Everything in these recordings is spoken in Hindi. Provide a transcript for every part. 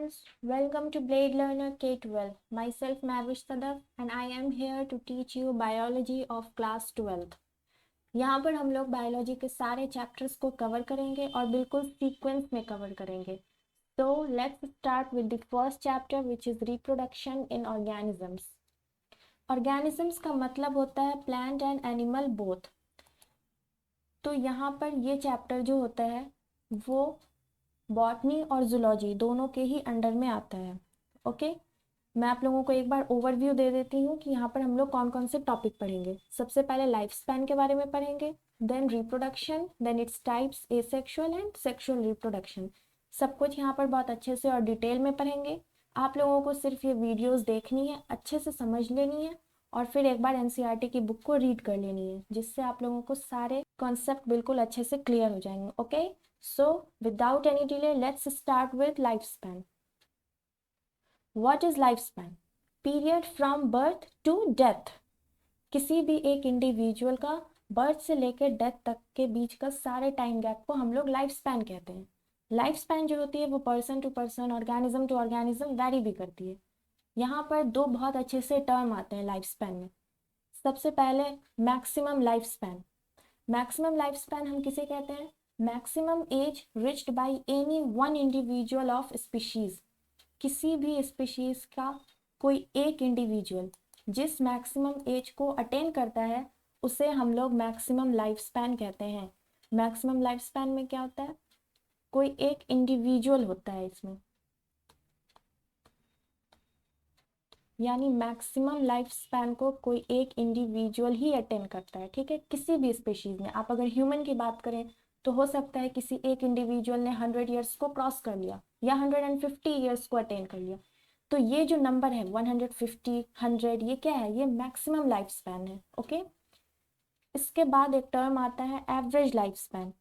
students, welcome to Blade Learner K-12. Myself Mavish Sadaf and I am here to teach you biology of class 12th. यहाँ पर हम लोग बायोलॉजी के सारे चैप्टर्स को कवर करेंगे और बिल्कुल सीक्वेंस में कवर करेंगे. So let's start with the first chapter which is reproduction in organisms. Organisms का मतलब होता है plant and animal both. तो यहाँ पर ये चैप्टर जो होता है वो बॉटनी और जूलॉजी दोनों के ही अंडर में आता है. ओके, मैं आप लोगों को एक बार ओवरव्यू दे देती हूँ कि यहाँ पर हम लोग कौन कौन से टॉपिक पढ़ेंगे. सबसे पहले लाइफ स्पैन के बारे में पढ़ेंगे, then reproduction, then its types, asexual and sexual reproduction. सब कुछ यहाँ पर बहुत अच्छे से और डिटेल में पढ़ेंगे. आप लोगों को सिर्फ ये वीडियोस देखनी है, अच्छे से समझ लेनी है और फिर एक बार एनसीईआरटी की बुक को रीड कर लेनी है, जिससे आप लोगों को सारे कॉन्सेप्ट बिल्कुल अच्छे से क्लियर हो जाएंगे. Okay, so without any delay let's start with lifespan. What is lifespan? Period from birth to death. किसी भी एक इंडिविजुअल का बर्थ से लेकर डेथ तक के बीच का सारे टाइम गैप को हम लोग लाइफ स्पैन कहते हैं. लाइफ स्पैन जो होती है वो person to person, organism to organism vary भी करती है. यहाँ पर दो बहुत अच्छे से टर्म आते हैं लाइफ स्पैन में. सबसे पहले maximum life span. Maximum life span हम किसे कहते हैं? Maximum age reached by any one individual of species. किसी भी स्पीशीज का कोई एक इंडिविजुअल जिस मैक्सिमम एज को अटेन करता है उसे हम लोग मैक्सिमम लाइफ स्पैन कहते हैं. मैक्सिमम लाइफ स्पैन में क्या होता है? कोई एक इंडिविजुअल होता है इसमें, यानी मैक्सिमम लाइफ स्पैन को कोई एक इंडिविजुअल ही अटेन करता है. ठीक है, किसी भी स्पीशीज में. आप अगर ह्यूमन की बात करें तो हो सकता है किसी एक इंडिविजुअल ने 100 ईयर्स को क्रॉस कर लिया या 150 ईयर्स को अटेन कर लिया. तो ये जो नंबर है 150, 100, ये क्या है? ये मैक्सिमम लाइफ स्पैन है. ओके, इसके बाद एक टर्म आता है average life span.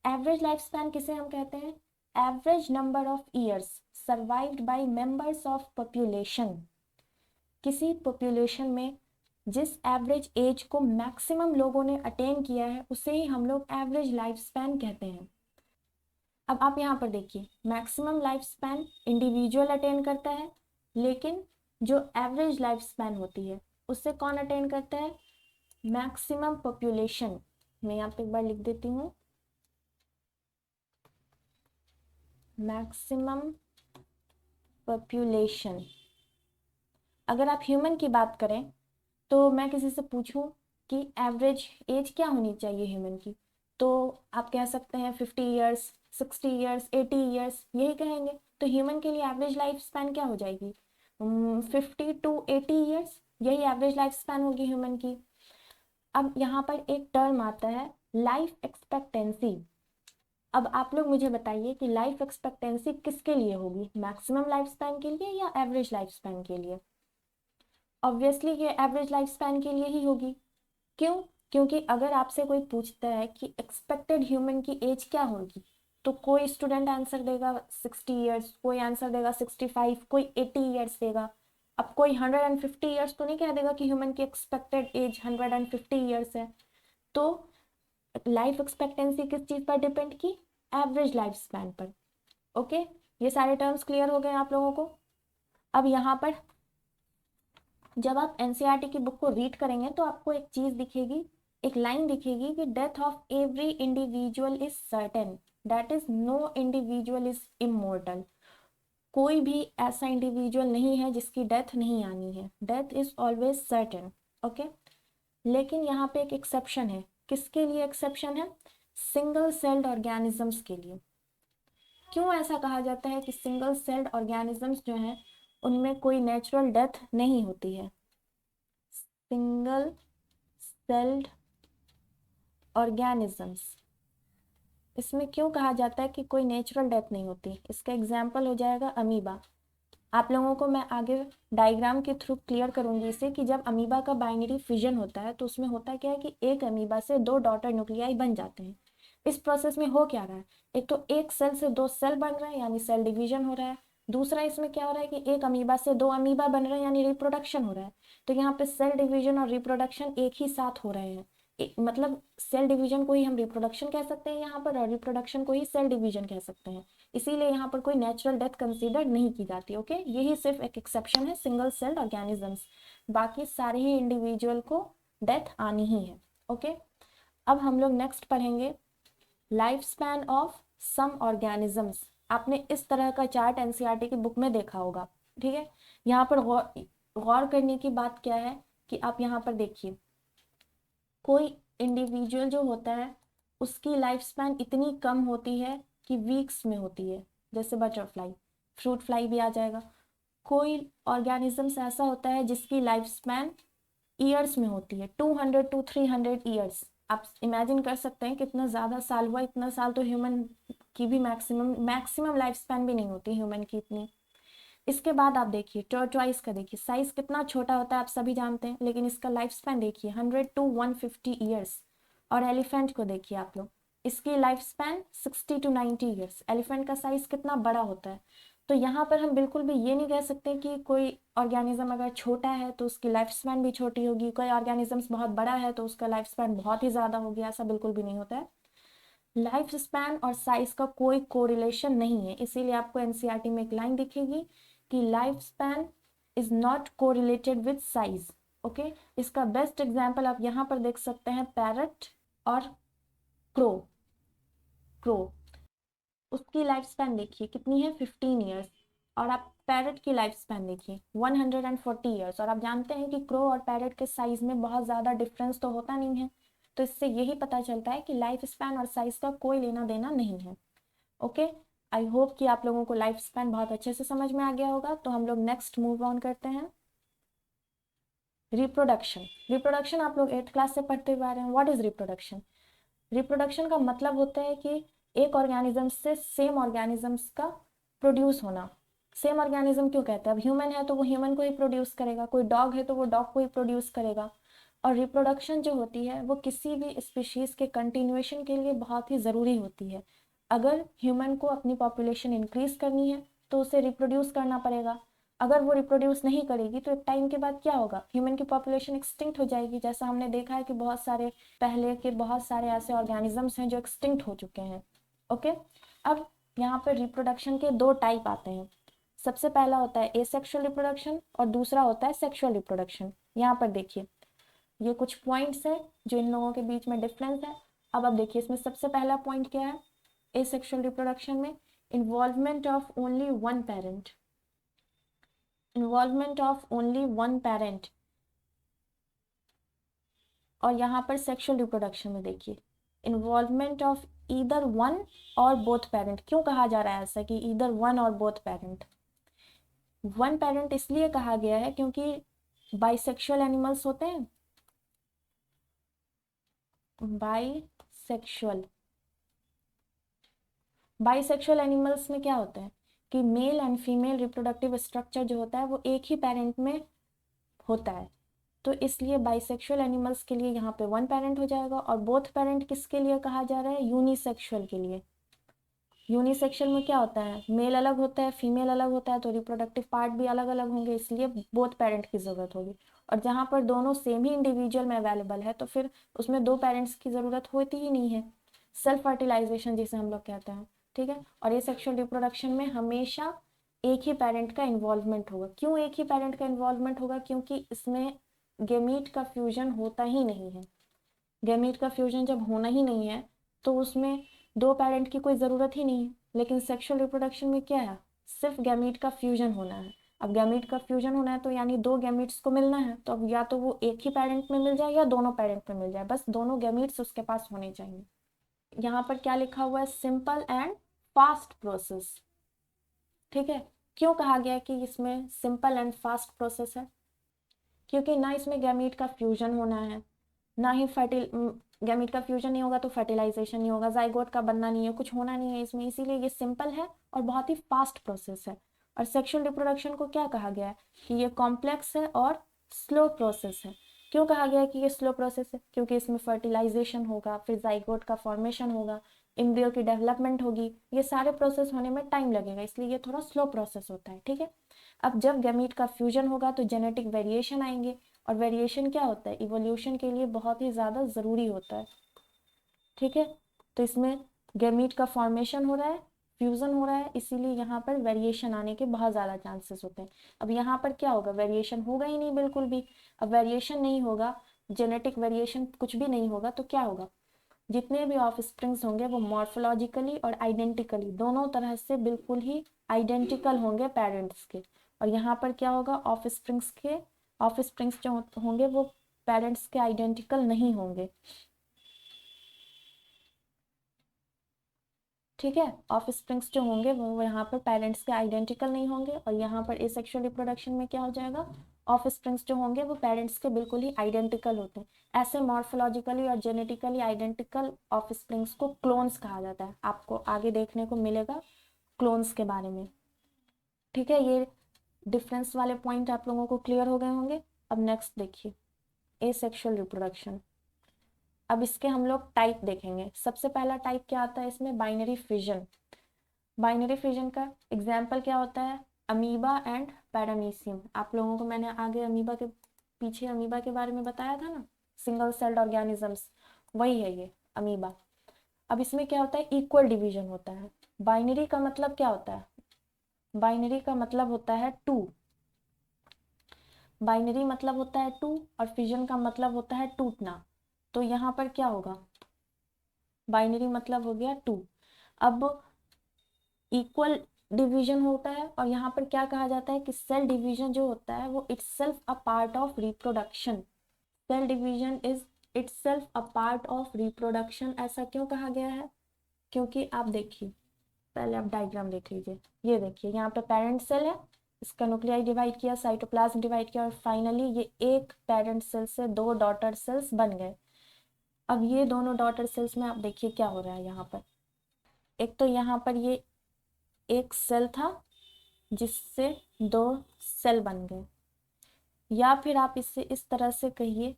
Average life span किसे हम कहते हैं? Average number of years survived by members of population. किसी पॉपुलेशन में जिस एवरेज एज को मैक्सिमम लोगों ने अटेन किया है उसे ही हम लोग एवरेज लाइफ स्पैन कहते हैं. अब आप यहाँ पर देखिए, maximum life span individual attain करता है, लेकिन जो एवरेज लाइफ स्पैन होती है उससे कौन अटेन करता है? Maximum population. मैं यहाँ पे एक बार लिख देती हूँ, मैक्सिमम पॉपुलेशन. अगर आप ह्यूमन की बात करें तो मैं किसी से पूछूं कि एवरेज एज क्या होनी चाहिए ह्यूमन की, तो आप कह सकते हैं 50 ईयर्स, 60 ईयर्स, 80 ईयर्स, यही कहेंगे. तो ह्यूमन के लिए एवरेज लाइफ स्पैन क्या हो जाएगी? 50 to 80 ईयर्स, यही एवरेज लाइफ स्पैन होगी ह्यूमन की. अब यहाँ पर एक टर्म आता है लाइफ एक्सपेक्टेंसी. अब आप लोग मुझे बताइए कि लाइफ एक्सपेक्टेंसी किसके लिए होगी? मैक्सिमम लाइफ स्पैन के लिए या एवरेज लाइफ स्पैन के लिए? ऑब्वियसली ये एवरेज लाइफ स्पैन के लिए ही होगी. क्यों? क्योंकि अगर आपसे कोई पूछता है कि एक्सपेक्टेड ह्यूमन की एज क्या होगी, तो कोई स्टूडेंट आंसर देगा 60 ईयर्स, कोई आंसर देगा 65, कोई 80 ईयर्स देगा. अब कोई 150 ईयर्स तो नहीं कह देगा कि ह्यूमन की एक्सपेक्टेड एज 150 ईयर्स है. तो लाइफ एक्सपेक्टेंसी किस चीज़ पर डिपेंड की? एवरेज लाइफ स्पैन पर. ओके, ये सारे टर्म्स क्लियर हो गए आप लोगों को. अब यहाँ पर जब आप एनसीईआरटी की बुक को रीड करेंगे तो आपको एक चीज़ दिखेगी, एक लाइन दिखेगी कि death of every individual is certain, that is no individual is immortal. कोई भी ऐसा इंडिविजुअल नहीं है जिसकी डेथ नहीं आनी है. Death is always certain. Okay, लेकिन यहाँ पे एक एक्सेप्शन है. किसके लिए एक्सेप्शन है? सिंगल सेल्ड ऑर्गेनिजम्स के लिए. क्यों ऐसा कहा जाता है कि सिंगल सेल्ड ऑर्गेनिजम्स जो हैं उनमें कोई नेचुरल डेथ नहीं होती है? सिंगल सेल्ड ऑर्गेनिजम्स, इसमें क्यों कहा जाता है कि कोई नेचुरल डेथ नहीं होती? इसका एग्जाम्पल हो जाएगा अमीबा. आप लोगों को मैं आगे डायग्राम के थ्रू क्लियर करूंगी इसे कि जब अमीबा का बाइनरी फिजन होता है तो उसमें होता क्या है कि एक अमीबा से दो डॉटर न्यूक्लियाई बन जाते हैं. इस प्रोसेस में हो क्या रहा है? एक तो एक सेल से दो सेल बन रहा है यानी सेल डिवीजन हो रहा है. दूसरा इसमें क्या हो रहा है कि एक अमीबा से दो अमीबा बन रहे हैं यानी रिप्रोडक्शन हो रहा है. तो यहाँ पे सेल डिवीजन और रिप्रोडक्शन एक ही साथ हो रहे हैं. मतलब सेल डिवीजन को ही हम रिप्रोडक्शन कह सकते हैं यहाँ पर, और रिप्रोडक्शन को ही सेल डिवीजन कह सकते हैं। इसीलिए यहाँ पर कोई नेचुरल डेथ कंसीडर नहीं की जाती। ओके, यही सिर्फ एक एक्सेप्शन है सिंगल सेल्ड ऑर्गेनिजम्स, बाकी सारे ही इंडिविजुअल को डेथ आनी ही है। ओके, अब हम लोग नेक्स्ट पढ़ेंगे life span of some organisms. आपने इस तरह का चार्ट एनसीईआरटी की बुक में देखा होगा। ठीक है, यहाँ पर गौर करने की बात क्या है कि आप यहाँ पर देखिए, कोई इंडिविजुअल जो होता है उसकी लाइफ स्पैन इतनी कम होती है कि वीक्स में होती है, जैसे बटरफ्लाई, फ्रूट फ्लाई भी आ जाएगा। कोई ऑर्गेनिजम्स ऐसा होता है जिसकी लाइफ स्पैन ईयर्स में होती है, 200 to 300 ईयर्स। आप इमेजिन कर सकते हैं कितना ज़्यादा साल हुआ, इतना साल तो ह्यूमन की भी मैक्सिमम लाइफ स्पैन भी नहीं होती ह्यूमन की इतनी। इसके बाद आप देखिए टर्टवाइज का, देखिए साइज कितना छोटा होता है आप सभी जानते हैं, लेकिन इसका लाइफ स्पैन देखिए 100 to 150 ईयर्स। और एलिफेंट को देखिए आप लोग, इसकी life span 60 to 90 years. Elephant का साइज कितना बड़ा होता है। तो यहाँ पर हम बिल्कुल भी ये नहीं कह सकते कि कोई ऑर्गेनिज्म अगर छोटा है तो उसकी लाइफ स्पैन भी छोटी होगी, कोई ऑर्गेनिज्म बहुत बड़ा है तो उसका लाइफ स्पैन बहुत ही ज़्यादा होगी, ऐसा बिल्कुल भी नहीं होता है। लाइफ स्पैन और साइज का कोई कोरिलेशन नहीं है, इसीलिए आपको एनसीईआरटी में एक लाइन दिखेगी कि life span is not correlated with size. Okay, इसका बेस्ट एग्जाम्पल आप यहाँ पर देख सकते हैं, पैरट और क्रो। क्रो, उसकी लाइफ स्पैन देखिए कितनी है, 15 ईयर्स। और आप पैरट की लाइफ स्पैन देखिए 140 ईयर्स। और आप जानते हैं कि क्रो और पैरट के साइज में बहुत ज़्यादा डिफरेंस तो होता नहीं है, तो इससे यही पता चलता है कि लाइफ स्पैन और साइज का कोई लेना देना नहीं है। ओके, आई होप कि आप लोगों को लाइफ स्पैन बहुत अच्छे से समझ में आ गया होगा। तो हम लोग नेक्स्ट मूव ऑन करते हैं, रिप्रोडक्शन। रिप्रोडक्शन आप लोग 8th क्लास से पढ़ते हुए आ रहे हैं। What is reproduction? रिप्रोडक्शन का मतलब होता है कि एक ऑर्गेनिज्म से सेम ऑर्गेनिजम्स का प्रोड्यूस होना। सेम ऑर्गेनिज्म क्यों कहते हैं? अब ह्यूमन है तो वो ह्यूमन को ही प्रोड्यूस करेगा, कोई डॉग है तो वो डॉग को ही प्रोड्यूस करेगा। और रिप्रोडक्शन जो होती है वो किसी भी स्पीशीज़ के कंटिन्यूएशन के लिए बहुत ही ज़रूरी होती है। अगर ह्यूमन को अपनी पॉपुलेशन इंक्रीज करनी है तो उसे रिप्रोड्यूस करना पड़ेगा। अगर वो रिप्रोड्यूस नहीं करेगी तो एक टाइम के बाद क्या होगा, ह्यूमन की पॉपुलेशन एक्सटिंक्ट हो जाएगी। जैसा हमने देखा है कि बहुत सारे पहले के बहुत सारे ऐसे ऑर्गेनिजम्स हैं जो एक्सटिंक्ट हो चुके हैं। ओके, अब यहाँ पर रिप्रोडक्शन के दो टाइप आते हैं। सबसे पहला होता है एसेक्सुअल रिप्रोडक्शन और दूसरा होता है सेक्सुअल रिप्रोडक्शन। यहाँ पर देखिए ये कुछ पॉइंट्स हैं जो इन लोगों के बीच में डिफरेंस है। अब आप देखिए इसमें सबसे पहला पॉइंट क्या है, एसेक्सुअल रिप्रोडक्शन में involvement of only one parent. Involvement of only one parent. और यहाँ पर सेक्सुअल रिप्रोडक्शन में देखिए इन्वॉल्वमेंट ऑफ ईदर वन और बोथ पेरेंट। क्यों कहा जा रहा है ऐसा कि ईदर वन और बोथ पेरेंट? वन पेरेंट इसलिए कहा गया है क्योंकि बाइसेक्सुअल एनिमल्स होते हैं, बाइसेक्सुअल बाइसेक्सुअल एनिमल्स में क्या होता है कि male and female reproductive structure जो होता है वो एक ही पेरेंट में होता है। तो इसलिए बाइसेक्सुअल एनिमल्स के लिए यहाँ पे वन पेरेंट हो जाएगा। और बोथ पेरेंट किसके लिए कहा जा रहा है? यूनिसेक्सुअल के लिए। यूनिसेक्सुअल में क्या होता है, मेल अलग होता है फीमेल अलग होता है, तो रिप्रोडक्टिव पार्ट भी अलग अलग होंगे, इसलिए बोथ पेरेंट की ज़रूरत होगी। और जहाँ पर दोनों सेम ही इंडिविजुअल में अवेलेबल है तो फिर उसमें दो पेरेंट्स की ज़रूरत होती ही नहीं है। सेल्फ फर्टिलाइजेशन जिसे हम लोग कहते हैं, ठीक है। और ये सेक्सुअल रिप्रोडक्शन में हमेशा एक ही पेरेंट का इन्वॉल्वमेंट होगा। क्यों एक ही पेरेंट का इन्वॉल्वमेंट होगा? क्योंकि इसमें गैमीट का फ्यूजन होता ही नहीं है। गैमीट का फ्यूजन जब होना ही नहीं है तो उसमें दो पेरेंट की कोई ज़रूरत ही नहीं है। लेकिन सेक्सुअल रिप्रोडक्शन में क्या है, सिर्फ गैमीट का फ्यूजन होना है। अब गैमीट का फ्यूजन होना है तो यानी दो गैमीट्स को मिलना है, तो अब या तो वो एक ही पेरेंट में मिल जाए या दोनों पेरेंट में मिल जाए, बस दोनों गैमीट्स उसके पास होने चाहिए। यहाँ पर क्या लिखा हुआ है, सिंपल एंड फास्ट प्रोसेस। ठीक है, क्यों कहा गया कि इसमें सिंपल एंड फास्ट प्रोसेस है? क्योंकि ना इसमें गैमीट का फ्यूजन होना है, ना ही गैमीट का फ्यूजन नहीं होगा तो फर्टिलाइजेशन नहीं होगा, जाइगोट का बनना नहीं है, कुछ होना नहीं है इसमें, इसीलिए ये सिंपल है और बहुत ही फास्ट प्रोसेस है। और सेक्सुअल रिप्रोडक्शन को क्या कहा गया है कि ये कॉम्प्लेक्स है और स्लो प्रोसेस है। क्यों कहा गया है कि ये स्लो प्रोसेस है? क्योंकि इसमें फर्टिलाइजेशन होगा, फिर जाइगोट का फॉर्मेशन होगा, एम्ब्रियो की डेवलपमेंट होगी, ये सारे प्रोसेस होने में टाइम लगेगा, इसलिए ये थोड़ा स्लो प्रोसेस होता है। ठीक है, अब जब गैमीट का फ्यूजन होगा तो जेनेटिक वेरिएशन आएंगे, और वेरिएशन क्या होता है, इवोल्यूशन के लिए बहुत ही ज़्यादा ज़रूरी होता है। ठीक है, तो इसमें गैमीट का फॉर्मेशन हो रहा है, फ्यूज़न हो रहा है, इसीलिए यहाँ पर वेरिएशन आने के बहुत ज़्यादा चांसेस होते हैं। अब यहाँ पर क्या होगा, वेरिएशन होगा ही नहीं बिल्कुल भी। अब वेरिएशन नहीं होगा, जेनेटिक वेरिएशन कुछ भी नहीं होगा, तो क्या होगा, जितने भी ऑफ स्प्रिंग्स होंगे वो मॉर्फोलॉजिकली और आइडेंटिकली दोनों तरह से बिल्कुल ही आइडेंटिकल होंगे पेरेंट्स के। और यहाँ पर क्या होगा, ऑफ स्प्रिंग्स जो होंगे वो पेरेंट्स के आइडेंटिकल नहीं होंगे। ठीक है, ऑफ स्प्रिंग्स जो होंगे वो यहाँ पर पेरेंट्स के आइडेंटिकल नहीं होंगे। और यहाँ पर एसेक्सुअल रिप्रोडक्शन में क्या हो जाएगा, ऑफ स्प्रिंग्स जो होंगे वो पेरेंट्स के बिल्कुल ही आइडेंटिकल होते हैं। ऐसे मॉर्फोलॉजिकली और जेनेटिकली आइडेंटिकल ऑफ स्प्रिंग्स को क्लोन्स कहा जाता है। आपको आगे देखने को मिलेगा क्लोन्स के बारे में। ठीक है, ये डिफरेंस वाले पॉइंट आप लोगों को क्लियर हो गए होंगे। अब नेक्स्ट देखिए, एसेक्सुअल रिप्रोडक्शन। अब इसके हम लोग टाइप देखेंगे। सबसे पहला टाइप क्या आता है इसमें, बाइनरी फिजन। बाइनरी फिजन का एग्जाम्पल क्या होता है, अमीबा एंड पैरामीशियम। आप लोगों को मैंने आगे पीछे अमीबा के बारे में बताया था ना, सिंगल सेल्ड ऑर्गेनिजम्स, वही है ये अमीबा। अब इसमें क्या होता है, इक्वल डिवीजन होता है। बाइनरी का मतलब क्या होता है, बाइनरी का मतलब होता है टू। बाइनरी मतलब होता है टू और फिजन का मतलब होता है टूटना। तो यहाँ पर क्या होगा, बाइनरी मतलब हो गया टू। अब इक्वल डिवीजन होता है और यहाँ पर क्या कहा जाता है कि सेल डिवीजन जो होता है वो itself a part of reproduction. Cell division is itself a part of reproduction. ऐसा क्यों कहा गया है, क्योंकि आप देखिए, पहले आप डायग्राम देख लीजिए। ये देखिए, यहाँ पे पेरेंट सेल है, इसका न्यूक्लियाई डिवाइड किया, साइटोप्लाज्म डिवाइड किया, और फाइनली ये एक पेरेंट सेल से दो डॉटर सेल्स बन गए। अब ये दोनों डॉटर सेल्स में आप देखिए क्या हो रहा है यहाँ पर। एक तो यहाँ पर ये एक सेल था जिससे दो सेल बन गए, या फिर आप इससे इस तरह से कहिए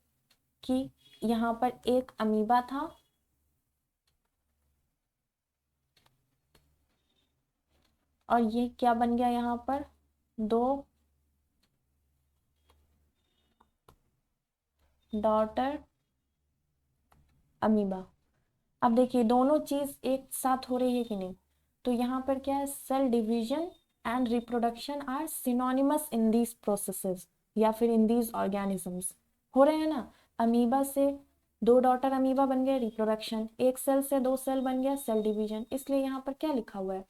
कि यहाँ पर एक अमीबा था और ये क्या बन गया, यहाँ पर दो डॉटर अमीबा। अब देखिए दोनों चीज एक साथ हो रही है कि नहीं, तो यहाँ पर क्या है, cell division and reproduction are synonymous in these processes, या फिर इन दीज ऑर्गेनिजम्स हो रहे हैं ना। अमीबा से दो डॉटर अमीबा बन गए, रिप्रोडक्शन। एक सेल से दो सेल बन गया, सेल डिवीजन। इसलिए यहाँ पर क्या लिखा हुआ है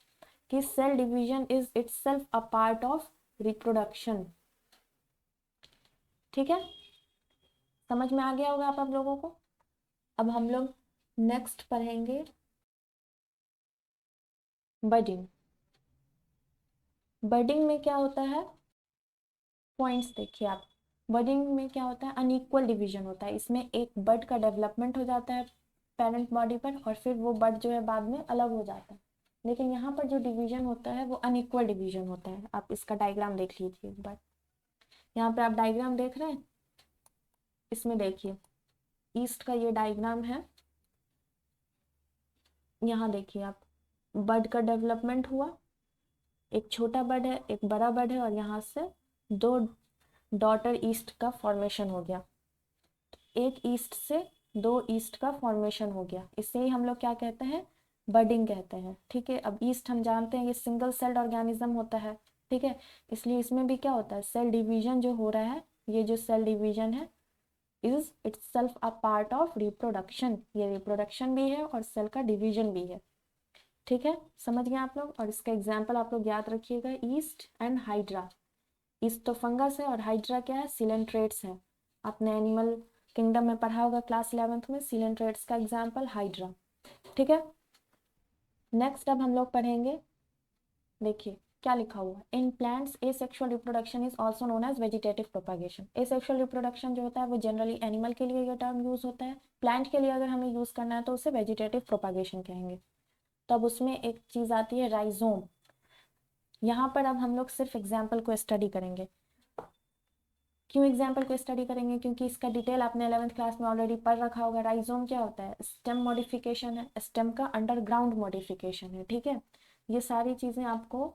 कि cell division is itself a part of reproduction. ठीक है, समझ में आ गया होगा आप लोगों को। अब हम लोग नेक्स्ट पढ़ेंगे बडिंग। बडिंग में क्या होता है, पॉइंट्स देखिए आप। बडिंग में क्या होता है, अनइक्वल डिवीजन होता है। इसमें एक बड का डेवलपमेंट हो जाता है पेरेंट बॉडी पर, और फिर वो बड जो है बाद में अलग हो जाता है। लेकिन यहाँ पर जो डिवीजन होता है वो अनइक्वल डिवीजन होता है। आप इसका डायग्राम देख लीजिए एक बार। यहाँ पे आप डायग्राम देख रहे हैं, इसमें देखिए ईस्ट का ये डायग्राम है। यहाँ देखिए आप, बड का डेवलपमेंट हुआ, एक छोटा बड है एक बड़ा बड है, और यहाँ से दो डॉटर ईस्ट का फॉर्मेशन हो गया। एक ईस्ट से दो ईस्ट का फॉर्मेशन हो गया, इसे ही हम लोग क्या कहते हैं, बडिंग कहते हैं। ठीक है, अब ईस्ट हम जानते हैं ये सिंगल सेल्ड ऑर्गेनिज्म होता है। ठीक है, इसलिए इसमें भी क्या होता है, सेल डिवीजन जो हो रहा है, ये जो सेल डिवीजन है is itself a part of reproduction. ये रिप्रोडक्शन भी है और सेल का डिवीजन भी है। ठीक है, समझ गए आप लोग। और इसका एग्जाम्पल आप लोग याद रखिएगा, ईस्ट एंड हाइड्रा। ईस्ट तो फंगस है और हाइड्रा क्या है, सिलेंट्रेट्स है। आपने एनिमल किंगडम में पढ़ा होगा क्लास 11th में, सिलेंट्रेट्स का एग्जाम्पल हाइड्रा। ठीक है, नेक्स्ट अब हम लोग पढ़ेंगे, देखिए क्या लिखा हुआ है, in plants asexual reproduction is also known as vegetative propagation. Asexual reproduction जो होता है वो जनरली एनिमल के लिए ये टर्म यूज होता है। प्लांट के लिए अगर हमें यूज करना है तो उसे वेजिटेटिव प्रोपागेशन कहेंगे। तो अब उसमें एक चीज आती है राइजोम। यहाँ पर अब हम लोग सिर्फ एग्जाम्पल को स्टडी करेंगे। क्यों एग्जाम्पल को स्टडी करेंगे, क्योंकि इसका डिटेल आपने 11th क्लास में ऑलरेडी पढ़ रखा होगा। राइजोम क्या होता है, स्टेम मॉडिफिकेशन है, स्टेम का अंडरग्राउंड मॉडिफिकेशन है। ठीक है, ये सारी चीज़ें आपको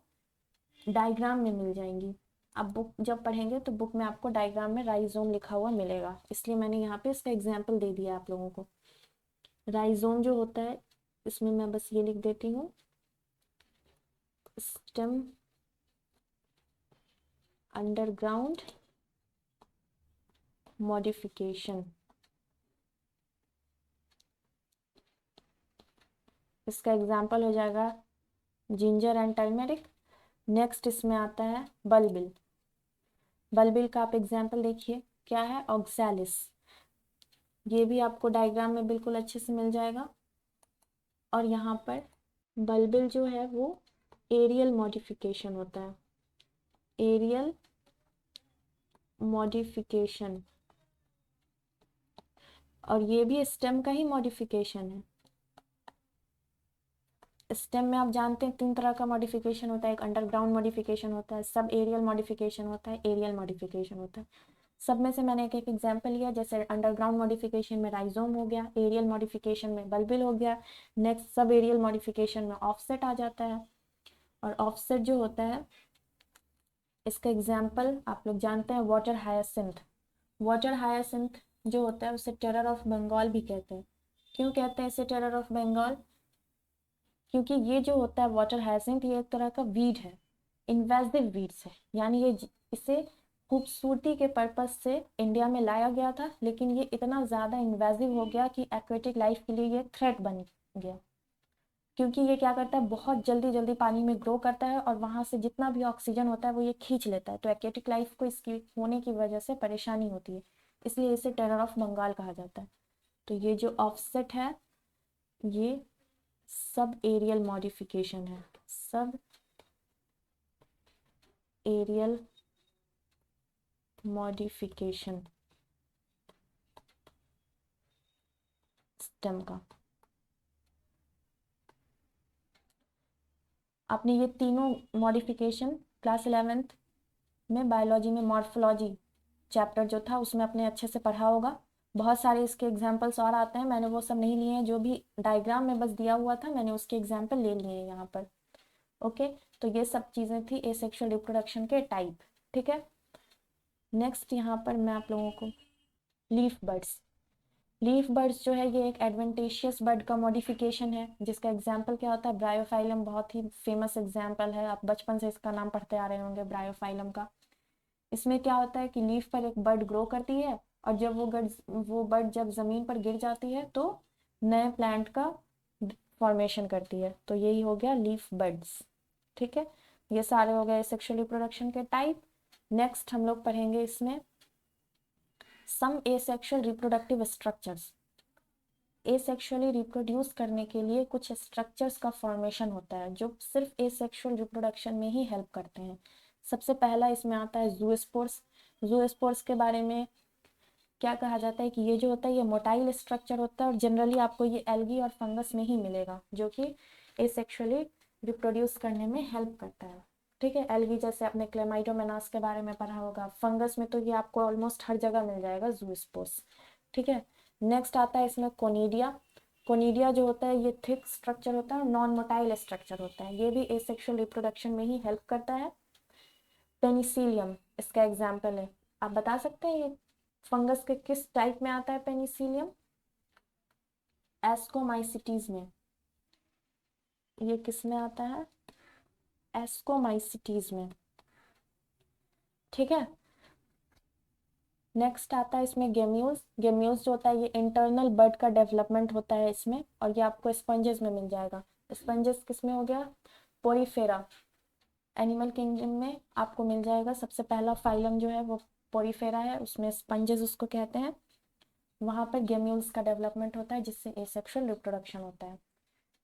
डायग्राम में मिल जाएंगी। आप बुक जब पढ़ेंगे तो बुक में आपको डायग्राम में राइजोम लिखा हुआ मिलेगा, इसलिए मैंने यहाँ पे इसका एग्जाम्पल दे दिया आप लोगों को। राइजोम जो होता है, इसमें मैं बस ये लिख देती हूँ, स्टेम अंडरग्राउंड मॉडिफिकेशन। इसका एग्जाम्पल हो जाएगा जिंजर एंड टर्मेरिक। नेक्स्ट इसमें आता है बल्बिल। बल्बिल का आप एग्जाम्पल देखिए क्या है, ऑक्सैलिस। ये भी आपको डायग्राम में बिल्कुल अच्छे से मिल जाएगा। और यहाँ पर बल्बिल जो है वो एरियल मॉडिफिकेशन होता है, एरियल मॉडिफिकेशन। और ये भी स्टेम का ही मॉडिफिकेशन है। स्टेम में आप जानते हैं 3 तरह का मॉडिफिकेशन होता है, एक अंडरग्राउंड मॉडिफिकेशन होता है, सब एरियल मॉडिफिकेशन होता है, एरियल मॉडिफिकेशन होता है। सब में से मैंने एक एक एग्जांपल लिया, जैसे अंडरग्राउंड मॉडिफिकेशन में राइजोम हो गया, एरियल मॉडिफिकेशन में बल्बिल हो गया, नेक्स्ट सब एरियल मॉडिफिकेशन में ऑफसेट आ जाता है। और ऑफसेट जो होता है, इसका एग्जाम्पल आप लोग जानते हैं वाटर हायासिंथ। वाटर हायासिंथ जो होता है उसे टेरर ऑफ बंगाल भी कहते हैं। क्यों कहते हैं इसे टेरर ऑफ बंगाल? क्योंकि ये जो होता है वाटर हायसिंथ, ये एक तरह का वीड है, इन्वेजिव वीड्स है। यानी इसे खूबसूरती के पर्पज से इंडिया में लाया गया था, लेकिन ये इतना ज़्यादा इन्वेजिव हो गया कि एक्वेटिक लाइफ के लिए ये थ्रेट बन गया। क्योंकि ये क्या करता है, बहुत जल्दी जल्दी पानी में ग्रो करता है और वहाँ से जितना भी ऑक्सीजन होता है वो ये खींच लेता है, तो एक्वेटिक लाइफ को इसकी होने की वजह से परेशानी होती है, इसलिए इसे टेरर ऑफ बंगाल कहा जाता है। तो ये जो ऑफसेट है ये सब एरियल मॉडिफिकेशन है, सब एरियल मॉडिफिकेशन स्टेम का। आपने ये तीनों मॉडिफिकेशन क्लास 11th में बायोलॉजी में मॉर्फोलॉजी चैप्टर जो था उसमें अपने अच्छे से पढ़ा होगा। बहुत सारे इसके एग्जाम्पल्स और आते हैं, मैंने वो सब नहीं लिए हैं, जो भी डायग्राम में बस दिया हुआ था मैंने उसके एग्जाम्पल ले लिए हैं यहाँ पर। ओके, तो ये सब चीज़ें थी एसेक्सुअल रिप्रोडक्शन के टाइप। ठीक है, नेक्स्ट यहाँ पर मैं आप लोगों को लीफ बर्ड्स। लीफ बर्ड्स जो है ये एक एडवेंटेशियस बर्ड का मॉडिफिकेशन है, जिसका एग्जाम्पल क्या होता है, ब्रायोफाइलम। बहुत ही फेमस एग्जाम्पल है, आप बचपन से इसका नाम पढ़ते आ रहे होंगे, ब्रायोफाइलम का। इसमें क्या होता है कि लीफ पर एक बर्ड ग्रो करती है, और जब वो बर्ड जब ज़मीन पर गिर जाती है तो नए प्लांट का फॉर्मेशन करती है, तो यही हो गया लीफ बर्ड्स। ठीक है, ये सारे हो गए सेक्सुअल रिप्रोडक्शन के टाइप। नेक्स्ट हम लोग पढ़ेंगे इसमें some asexual reproductive structures. Asexually reproduce करने के लिए कुछ स्ट्रक्चर्स का फॉर्मेशन होता है जो सिर्फ एसेक्सुअल रिप्रोडक्शन में ही हेल्प करते हैं। सबसे पहला इसमें आता है ज़ूस्पोर्स। ज़ूस्पोर्स के बारे में क्या कहा जाता है कि ये जो होता है ये मोटाइल स्ट्रक्चर होता है, और जनरली आपको ये एल्गी और फंगस में ही मिलेगा, जो कि एसेक्सुअली रिप्रोड्यूस करने में हेल्प करता है। ठीक है, एल्गी जैसे आपने क्लेमाइडोमोनास के बारे में पढ़ा होगा, फंगस में तो ये आपको ऑलमोस्ट हर जगह मिल जाएगा, ज़ूस्पोर्स। ठीक है, नेक्स्ट आता है इसमें कोनिडिया। कोनिडिया जो होता है ये थिक स्ट्रक्चर होता है और नॉन मोटाइल स्ट्रक्चर होता है, ये भी एसेक्सुअल रिप्रोडक्शन में ही हेल्प करता है। पेनिसिलियम इसका एग्जाम्पल है। आप बता सकते हैं ये फंगस के किस टाइप में आता है पेनिसिलियम? एस्कोमाइसिटीज में। ये किस में आता है? एस्कोमाइसिटीज में। ठीक है, नेक्स्ट आता है इसमें गेम्यूल्स। गेम्यूल्स जो होता है ये इंटरनल बर्ड का डेवलपमेंट होता है इसमें, और ये आपको स्पंजेस में मिल जाएगा। स्पंजेस किस में हो गया? पोरीफेरा। एनिमल किंगडम में आपको मिल जाएगा, सबसे पहला फाइलम जो है वो पोरीफेरा है, उसमें स्पंजेस उसको कहते हैं। वहाँ पर गेम्यूल्स का डेवलपमेंट होता है जिससे एसेक्सुअल रिप्रोडक्शन होता है।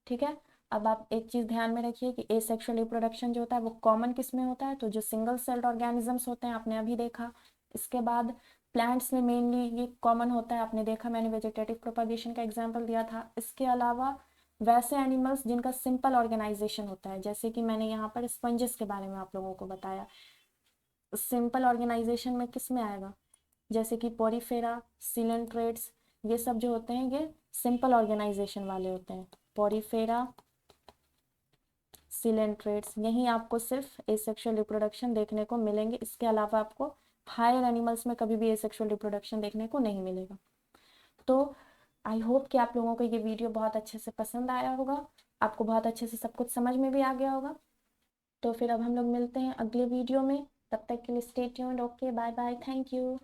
ठीक है, अब आप एक चीज़ ध्यान में रखिए कि एसेक्सुअल रिप्रोडक्शन जो होता है वो कॉमन किस में होता है, तो जो सिंगल सेल्ड ऑर्गेनिजम्स होते हैं आपने अभी देखा। इसके बाद प्लांट्स में मेनली ये कॉमन होता है, आपने देखा, मैंने वेजिटेटिव प्रोपागेशन का एग्जाम्पल दिया था। इसके अलावा वैसे एनिमल्स जिनका सिंपल ऑर्गेनाइजेशन होता है, जैसे कि मैंने यहाँ पर स्पंजेस के बारे में आप लोगों को बताया। सिंपल ऑर्गेनाइजेशन में किस में आएगा, जैसे कि पोरीफेरा, सिलेंट्रेट्स, ये सब जो होते हैं ये सिंपल ऑर्गेनाइजेशन वाले होते हैं। पोरीफेरा, सिलेंट ट्रेड्स, यहीं आपको सिर्फ एसेक्सुअल रिप्रोडक्शन देखने को मिलेंगे। इसके अलावा आपको हायर एनिमल्स में कभी भी एसेक्सुअल रिप्रोडक्शन देखने को नहीं मिलेगा। तो आई होप कि आप लोगों को ये वीडियो बहुत अच्छे से पसंद आया होगा, आपको बहुत अच्छे से सब कुछ समझ में भी आ गया होगा। तो फिर अब हम लोग मिलते हैं अगले वीडियो में, तब तक के लिए stay tuned. Okay, bye bye, thank you.